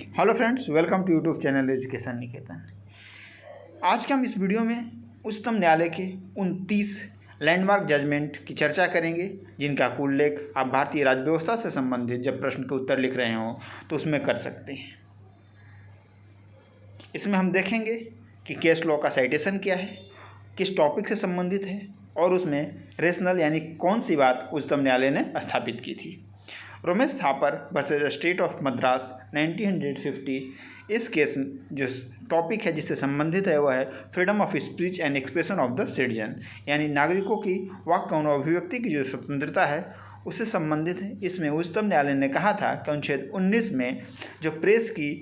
Hello friends, welcome to YouTube channel education Niketan. आज के हम इस वीडियो में उच्चतम न्यायालय के 29 लैंडमार्क जजमेंट की चर्चा करेंगे, जिनका उल्लेख आप भारतीय राज्य व्यवस्था से संबंधित जब प्रश्न के उत्तर लिख रहे हों तो उसमें कर सकते हैं। इसमें हम देखेंगे कि केस लॉ का साइटेशन क्या है, किस टॉपिक से संबंधित है और उसमें रेशनल यानी कौन सी बात उच्चतम न्यायालय ने स्थापित की थी। Romesh Thapar versus state of Madras 1950, इस केस जो टॉपिक है जिससे संबंधित है वह है freedom of speech and expression of the citizen, यानी नागरिकों की वाक और अभिव्यक्ति की जो स्वतंत्रता है उससे संबंधित है। इसमें उच्चतम न्यायालय ने कहा था कि अनुच्छेद 19 में जो प्रेस की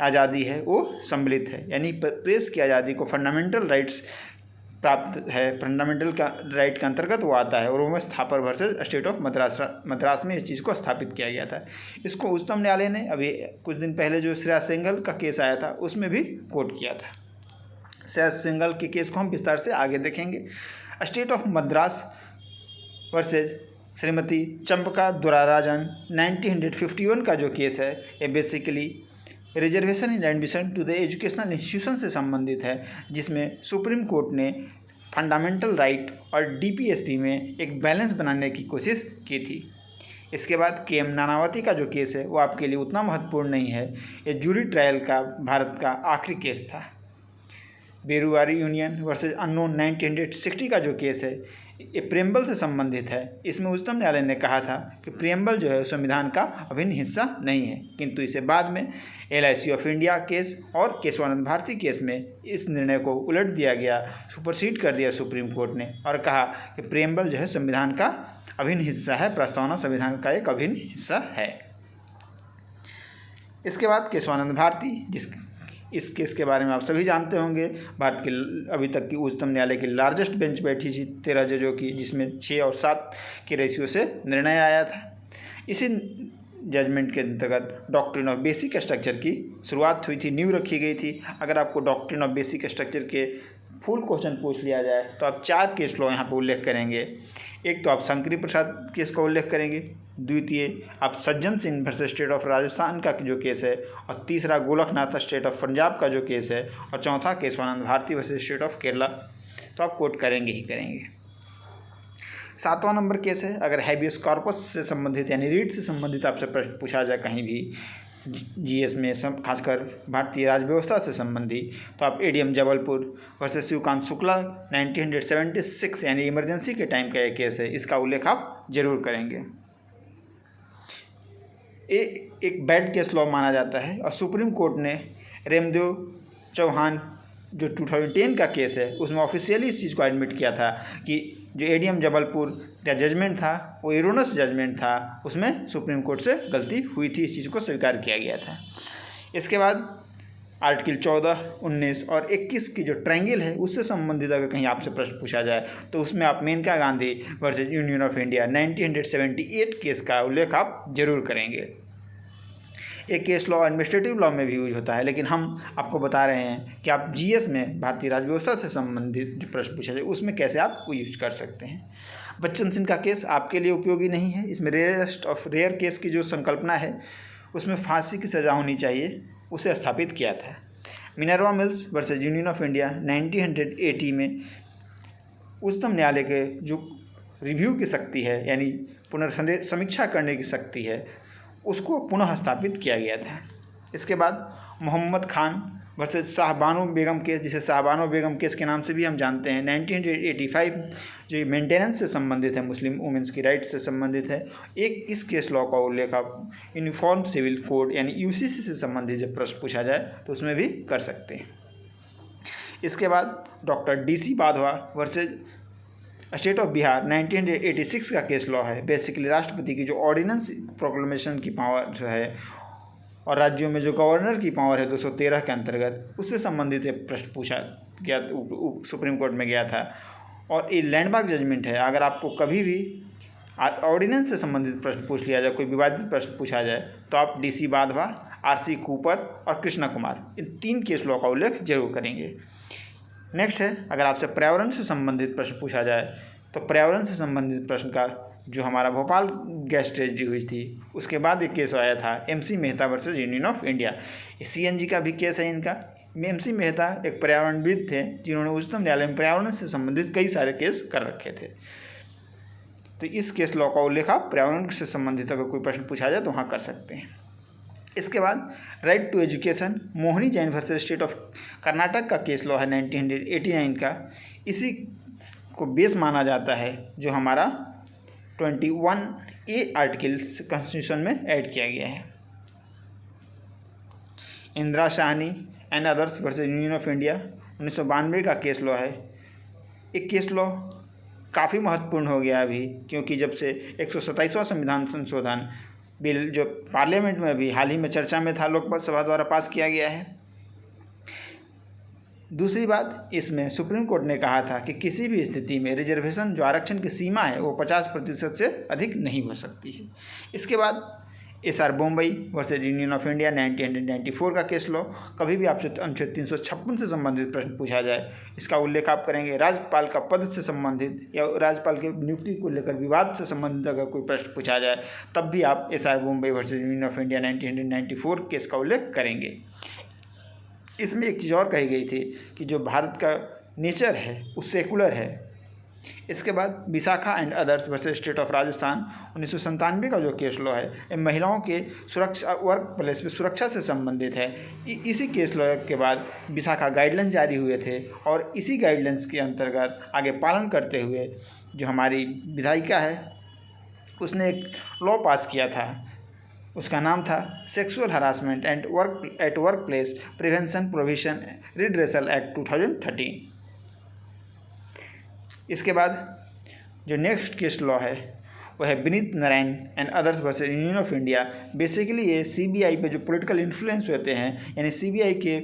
आज़ादी है वो सम्मिलित है, यानी प्रेस की आज़ादी को फंडामेंटल राइट्स प्राप्त है, फंडामेंटल का राइट के अंतर्गत वो आता है। और Romesh Thapar versus state of Madras में इस चीज़ को स्थापित किया गया था। इसको उच्चतम न्यायालय ने अभी कुछ दिन पहले जो श्रेया सिंघल का केस आया था उसमें भी कोट किया था। श्रेया सिंघल के केस को हम विस्तार से आगे देखेंगे। State of Madras versus Shrimati Champakam Dorairajan 1951 का जो केस है ये basically reservation in admission to the educational institution से संबंधित है, जिसमें सुप्रीम कोर्ट ने फंडामेंटल राइट और डीपीएसपी में एक बैलेंस बनाने की कोशिश की थी। इसके बाद के एम नानावती का जो केस है वो आपके लिए उतना महत्वपूर्ण नहीं है, ये जूरी ट्रायल का भारत का आखिरी केस था। बेरुआरी यूनियन वर्सेज अननोन 1960 का जो केस है ये प्रियम्बल से संबंधित है। इसमें उच्चतम न्यायालय ने कहा था कि प्रियम्बल जो है संविधान का अभिन्न हिस्सा नहीं है, किंतु इसे बाद में LIC ऑफ इंडिया केस और केशवानंद भारती केस में इस निर्णय को उलट दिया गया, सुपरसीड कर दिया सुप्रीम कोर्ट ने और कहा कि प्रियम्बल जो है संविधान का अभिन्न हिस्सा है, प्रस्तावना संविधान का एक अभिन्न हिस्सा है। इसके बाद केशवानंद भारती, इस केस के बारे में आप सभी जानते होंगे, भारत के अभी तक की उच्चतम न्यायालय की लार्जेस्ट बेंच बैठी थी 13 जजों की, जिसमें 6 और 7 के रेशियो से निर्णय आया था। इसी जजमेंट के अंतर्गत डॉक्ट्रिन ऑफ बेसिक स्ट्रक्चर की शुरुआत हुई थी, नींव रखी गई थी। अगर आपको डॉक्ट्रिन ऑफ बेसिक स्ट्रक्चर के फुल क्वेश्चन पूछ लिया जाए तो आप 4 केस लॉ यहाँ पर उल्लेख करेंगे। एक तो आप शंकरी प्रसाद केस का उल्लेख करेंगे, द्वितीय आप Sajjan Singh versus state of Rajasthan का जो केस है, और तीसरा गोलकनाथ स्टेट ऑफ पंजाब का जो केस है, और चौथा Keshavananda Bharati versus state of Kerala. तो आप कोट करेंगे ही करेंगे। 7वां नंबर केस है, अगर हैबियस कॉर्पस से संबंधित यानी रीट से संबंधित आपसे प्रश्न पूछा जाए कहीं भी GS में, खासकर भारतीय राज्य व्यवस्था से संबंधी, तो आप ADM जबलपुर वर्सेस शिवकांत शुक्ला 1976 यानी इमरजेंसी के टाइम का ये केस है, इसका उल्लेख आप जरूर करेंगे। एक बैड केस लॉ माना जाता है और सुप्रीम कोर्ट ने रेमदेव चौहान जो 2010 का केस है उसमें ऑफिशियली इस चीज़ को एडमिट किया था कि जो ADM जबलपुर का जजमेंट था वो एरोनस जजमेंट था, उसमें सुप्रीम कोर्ट से गलती हुई थी, इस चीज़ को स्वीकार किया गया था। इसके बाद आर्टिकल 14, 19 और 21 की जो ट्रायंगल है उससे संबंधित अगर कहीं आपसे प्रश्न पूछा जाए तो उसमें आप Maneka Gandhi versus union of India 1978 case का उल्लेख आप जरूर करेंगे। एक केस लॉ एडमिनिस्ट्रेटिव लॉ में भी यूज होता है, लेकिन हम आपको बता रहे हैं कि आप GS में भारतीय राज्य व्यवस्था से संबंधित जो प्रश्न पूछा जाए उसमें कैसे आप यूज कर सकते हैं। बच्चन सिंह का केस आपके लिए उपयोगी नहीं है। इसमें रेयरेस्ट ऑफ रेयर केस की जो संकल्पना है उसमें फांसी की सज़ा होनी चाहिए, उसे स्थापित किया था। Minerva mills versus union of India 1980 में उच्चतम न्यायालय के जो रिव्यू की शक्ति है यानी पुनर्समीक्षा करने की शक्ति है उसको पुनः स्थापित किया गया था। इसके बाद मोहम्मद खान वर्सेज शाहबानो बेगम केस, जिसे शाहबानो बेगम केस के नाम से भी हम जानते हैं, 1985 जो मेंटेनेंस से संबंधित है, मुस्लिम वुमेंस की राइट से संबंधित है। एक इस केस लॉ का उल्लेख आप यूनिफॉर्म सिविल कोड यानी UCC से संबंधित जब प्रश्न पूछा जाए तो उसमें भी कर सकते हैं। इसके बाद doctor DC Badhwa versus state of Bihar 1986 का केस लॉ है। बेसिकली राष्ट्रपति की जो ऑर्डिनेंस प्रोक्लेमेशन की पावर जो है और राज्यों में जो गवर्नर की पावर है 213 के अंतर्गत, उससे संबंधित एक प्रश्न पूछा गया, सुप्रीम कोर्ट में गया था और ये लैंडमार्क जजमेंट है। अगर आपको कभी भी ऑर्डिनेंस से संबंधित प्रश्न पूछ लिया जाए, कोई विवादित प्रश्न पूछा जाए, तो आप DC बाधवा, RC कूपर और कृष्णा कुमार इन 3 केस लॉ का उल्लेख जरूर करेंगे। नेक्स्ट है, अगर आपसे पर्यावरण से संबंधित प्रश्न पूछा जाए तो पर्यावरण से संबंधित प्रश्न का जो हमारा भोपाल गैस ट्रेजडी हुई थी उसके बाद एक केस आया था MC Mehta versus union of India. CNG का भी केस है इनका। MC मेहता एक पर्यावरणविद थे जिन्होंने उच्चतम न्यायालय में पर्यावरण से संबंधित कई सारे केस कर रखे थे। तो इस केस लॉ का उल्लेख आप पर्यावरण से संबंधित अगर कोई प्रश्न पूछा जाए तो वहाँ कर सकते हैं। इसके बाद right to education Mohini Jain versus state of Karnataka का केस लॉ है 1989 का। इसी को बेस माना जाता है जो हमारा 21A आर्टिकल कॉन्स्टिट्यूशन में ऐड किया गया है। Indira Sahni and others versus union of India 1992 का केस लॉ है। एक केस लॉ काफ़ी महत्वपूर्ण हो गया अभी, क्योंकि जब से 127वां संविधान संशोधन बिल जो पार्लियामेंट में अभी हाल ही में चर्चा में था, लोकसभा द्वारा पास किया गया है। दूसरी बात, इसमें सुप्रीम कोर्ट ने कहा था कि किसी भी स्थिति में रिजर्वेशन जो आरक्षण की सीमा है वो 50% से अधिक नहीं हो सकती है। इसके बाद SR Bombay versus union of India 1994 का केस लॉ। कभी भी आपसे अनुच्छेद 356 से संबंधित प्रश्न पूछा जाए, इसका उल्लेख आप करेंगे। राज्यपाल का पद से संबंधित या राज्यपाल की नियुक्ति को लेकर विवाद से संबंधित अगर कोई प्रश्न पूछा जाए तब भी आप SR Bombay versus union of India 1994 case का उल्लेख करेंगे। इसमें एक चीज़ और कही गई थी कि जो भारत का नेचर है वो सेकुलर है। इसके बाद Vishakha and others versus state of Rajasthan 1997 का जो केस लॉ है ये महिलाओं के सुरक्षा वर्क प्लेस में सुरक्षा से संबंधित है। इसी केस लॉ के बाद विशाखा गाइडलाइंस जारी हुए थे और इसी गाइडलाइंस के अंतर्गत आगे पालन करते हुए जो हमारी विधायिका है उसने एक लॉ पास किया था। उसका नाम था sexual harassment and work place prevention provision redressal act 2013। इसके बाद जो नेक्स्ट केस लॉ है वह है Vineet Narayan and others versus union of India. Basically ये CBI पे जो पॉलिटिकल इन्फ्लुएंस होते हैं, यानी CBI के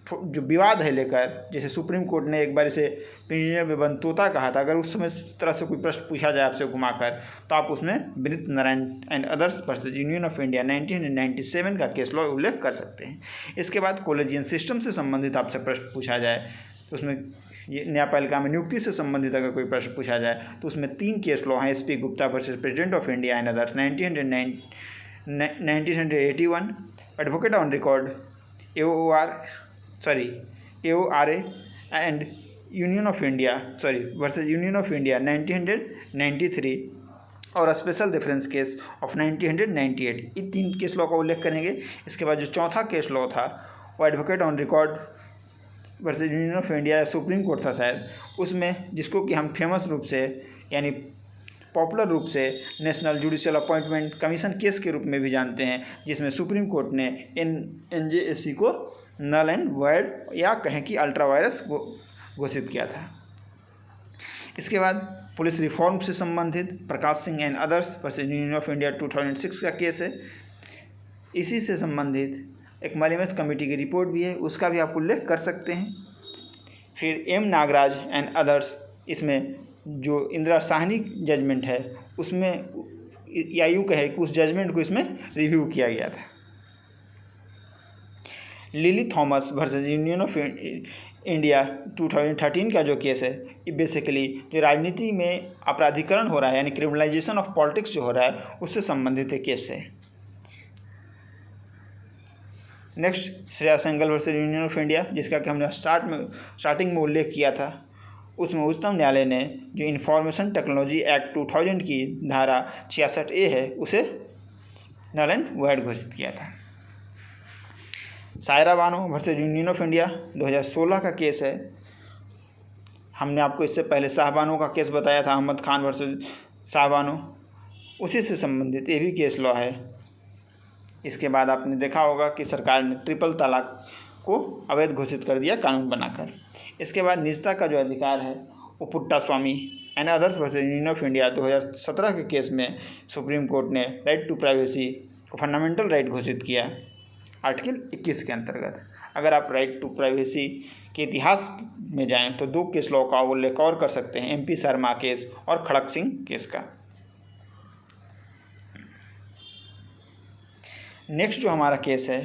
जो विवाद है लेकर, जैसे सुप्रीम कोर्ट ने एक बार इसे पिंजरे में बंद तोता कहा था, अगर उस समय इस तरह से कोई प्रश्न पूछा जाए आपसे घुमाकर तो आप उसमें Vineet Narayan and others versus union of India 1997 का केस लॉ उल्लेख कर सकते हैं। इसके बाद कॉलेजियन सिस्टम से संबंधित आपसे प्रश्न पूछा जाए तो उसमें ये न्यायपालिका में नियुक्ति से संबंधित अगर कोई प्रश्न पूछा जाए तो उसमें 3 केस लॉ हैं। SP Gupta versus president of India and others 1981, advocate on record AORA and union of India versus union of India 1993 और special reference case of 1998। In 3 case law का उल्लेख करेंगे। इसके बाद जो चौथा केस लॉ था वो advocate on record versus union of India supreme court था शायद, उसमें जिसको कि हम फेमस रूप से यानी पॉपुलर रूप से national judicial appointment commission case के रूप में भी जानते हैं, जिसमें सुप्रीम कोर्ट ने NJAC को नल एंड वॉइड या कहें कि अल्ट्रा वायरस घोषित किया था। इसके बाद पुलिस रिफॉर्म से संबंधित Prakash Singh and others versus union of India 2006 का केस है। इसी से संबंधित एक मलिमथ कमेटी की रिपोर्ट भी है, उसका भी आप उल्लेख कर सकते हैं। फिर M नागराज एंड अदर्स, इसमें जो इंदिरा साहनी जजमेंट है उसमें या यूँ कहे कि उस जजमेंट को इसमें रिव्यू किया गया था। Lily Thomas versus union of India 2013 का जो केस है ये बेसिकली जो राजनीति में अपराधीकरण हो रहा है यानी क्रिमिनलाइजेशन ऑफ पॉलिटिक्स जो हो रहा है उससे संबंधित एक केस है। Next Shreya Singhal versus union of India, जिसका कि हमने स्टार्टिंग में उल्लेख किया था। उसमें उच्चतम न्यायालय ने जो इंफॉर्मेशन टेक्नोलॉजी एक्ट 2000 की धारा 66A है उसे नल एंड वॉइड घोषित किया था। Saira Bano versus union of India 2016 का केस है। हमने आपको इससे पहले शाहबानो का केस बताया था, अहमद खान वर्सेस शाहबानो, उसी से संबंधित ये भी केस लॉ है। इसके बाद आपने देखा होगा कि सरकार ने ट्रिपल तलाक को अवैध घोषित कर दिया कानून बनाकर। इसके बाद निजता का जो अधिकार है वो Puttaswamy and others versus union of India 2017 के केस में सुप्रीम कोर्ट ने राइट टू प्राइवेसी को फंडामेंटल राइट घोषित किया आर्टिकल 21 के अंतर्गत। अगर आप राइट टू प्राइवेसी के इतिहास में जाएं तो 2 केस लॉ का उल्लेख और कर सकते हैं, MP शर्मा केस और खड़क सिंह केस का। नेक्स्ट जो हमारा केस है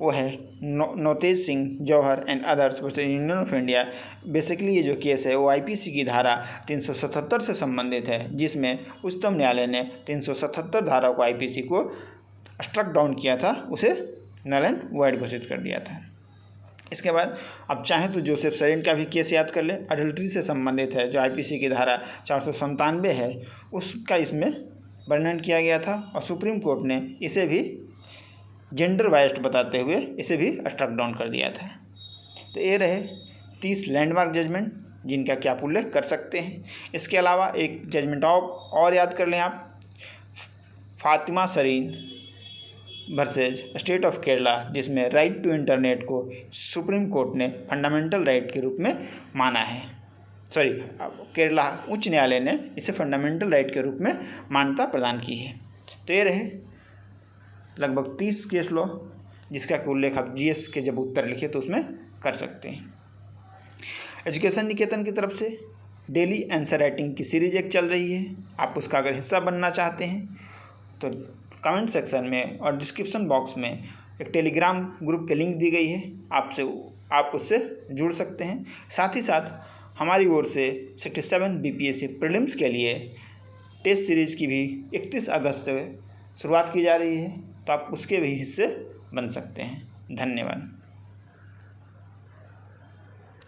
वो है Navtej Singh Johar and others versus union of India. Basically ये जो केस है वो आईपीसी की धारा 377 से संबंधित है, जिसमें उच्चतम न्यायालय ने 377 धारा को आईपीसी को स्ट्रक डाउन किया था, उसे नल एंड वॉइड घोषित कर दिया था। इसके बाद अब चाहें तो जोसेफ सरीन का भी केस याद कर ले, अडल्ट्री से संबंधित है, जो आईपीसी की धारा 497 है उसका इसमें वर्णन किया गया था और सुप्रीम कोर्ट ने इसे भी जेंडर बायस्ड बताते हुए इसे भी स्ट्रक डाउन कर दिया था। तो ये रहे 30 लैंडमार्क जजमेंट जिनका कि आप उल्लेख कर सकते हैं। इसके अलावा एक जजमेंट और याद कर लें आप, Fatima Sareen versus state of Kerala, जिसमें राइट टू इंटरनेट को सुप्रीम कोर्ट ने फंडामेंटल राइट के रूप में माना है। केरला उच्च न्यायालय ने इसे फंडामेंटल राइट के रूप में मान्यता प्रदान की है। तो ये रहे लगभग 30 केस लॉ जिसका उल्लेख आप जीएस के जब उत्तर लिखे तो उसमें कर सकते हैं। एजुकेशन निकेतन की तरफ से डेली आंसर राइटिंग की सीरीज एक चल रही है। आप उसका अगर हिस्सा बनना चाहते हैं तो कमेंट सेक्शन में और डिस्क्रिप्शन बॉक्स में एक टेलीग्राम ग्रुप के लिंक दी गई है, आप उससे जुड़ सकते हैं। साथ ही साथ हमारी ओर से 67 बीपीएससी प्रीलिम्स के लिए टेस्ट सीरीज़ की भी 31 अगस्त से शुरुआत की जा रही है, तो आप उसके भी हिस्से बन सकते हैं। धन्यवाद।